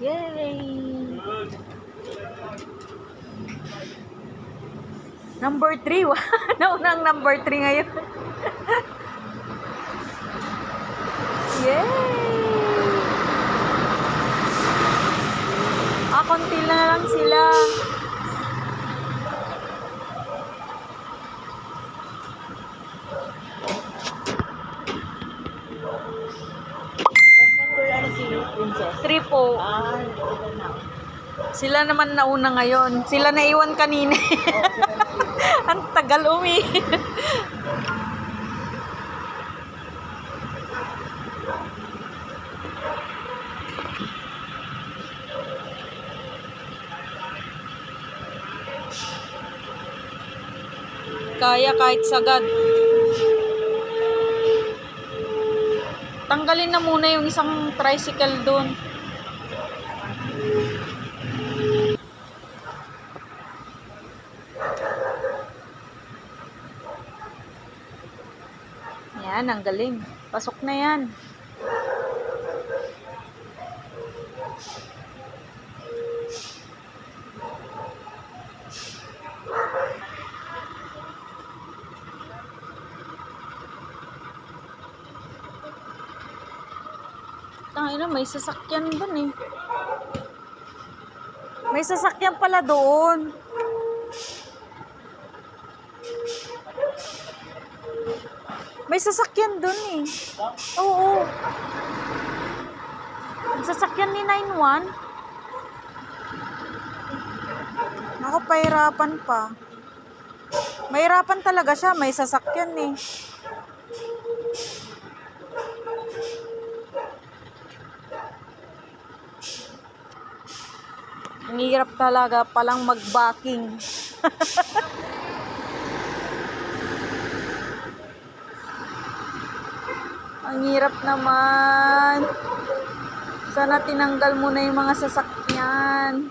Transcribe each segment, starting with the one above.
Yay! Number 3. Naunang number 3 ngayon. Yay! Konti na lang sila. Princess. 3 po. Sila naman nauna ngayon. Sila naiwan kanina. Ang tagal Kaya kahit sagad. Tanggalin na muna yung isang tricycle doon. Yan, ang galing. Pasok na yan. Tangina, may sasakyan doon eh. May sasakyan pala doon. May sasakyan doon eh. Oo. Ang sasakyan ni 91. Ako, pahirapan pa. Mahirapan talaga siya. May sasakyan eh. Ang hirap talaga palang mag-backing. Ang hirap naman. Sana tinanggal mo na yung mga sasakyan.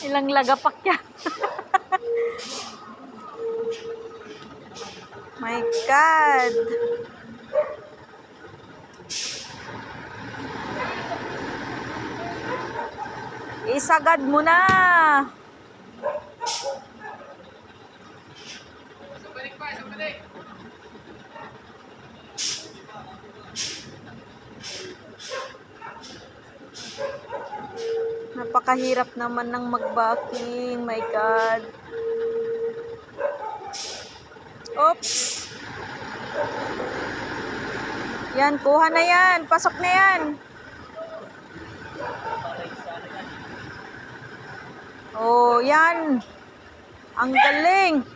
Ilang lagapak yan. My God. Isagad mo na. Napakahirap naman ng mag-backing. My God. Oops. Yan, kuha na yan. Pasok na yan. Oh, yan. Ang galing.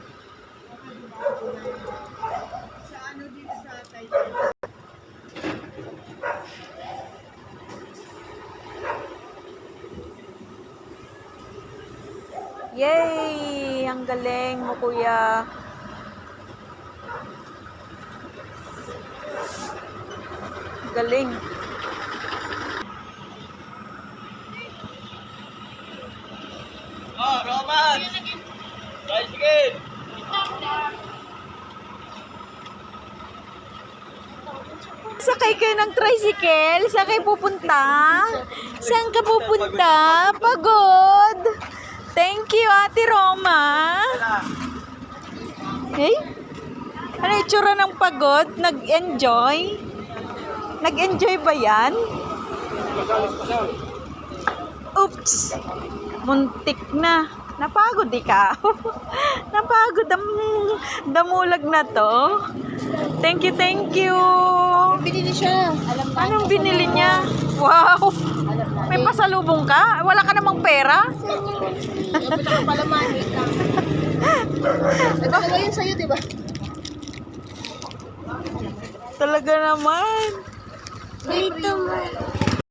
Yay! Ang galing mo, kuya. Galing. Oh, Roman! Tricycle! Sakay kayo ng tricycle? Saan kayo pupunta? Saan ka pupunta? Pagod. Thank you, Ate Roma. Hey? Ano yung tsura ng pagod? Nag-enjoy? Nag-enjoy ba yan? Oops! Muntik na. Napagod ikaw. Napagod ang damulag na to. Thank you, thank you. Binili siya. Anong binili niya? Wow! May pasalubong ka? Wala ka namang pera? Dapat ako pala manhit lang. Nagkagawa yun sa'yo, diba? Talaga naman. Dito mo.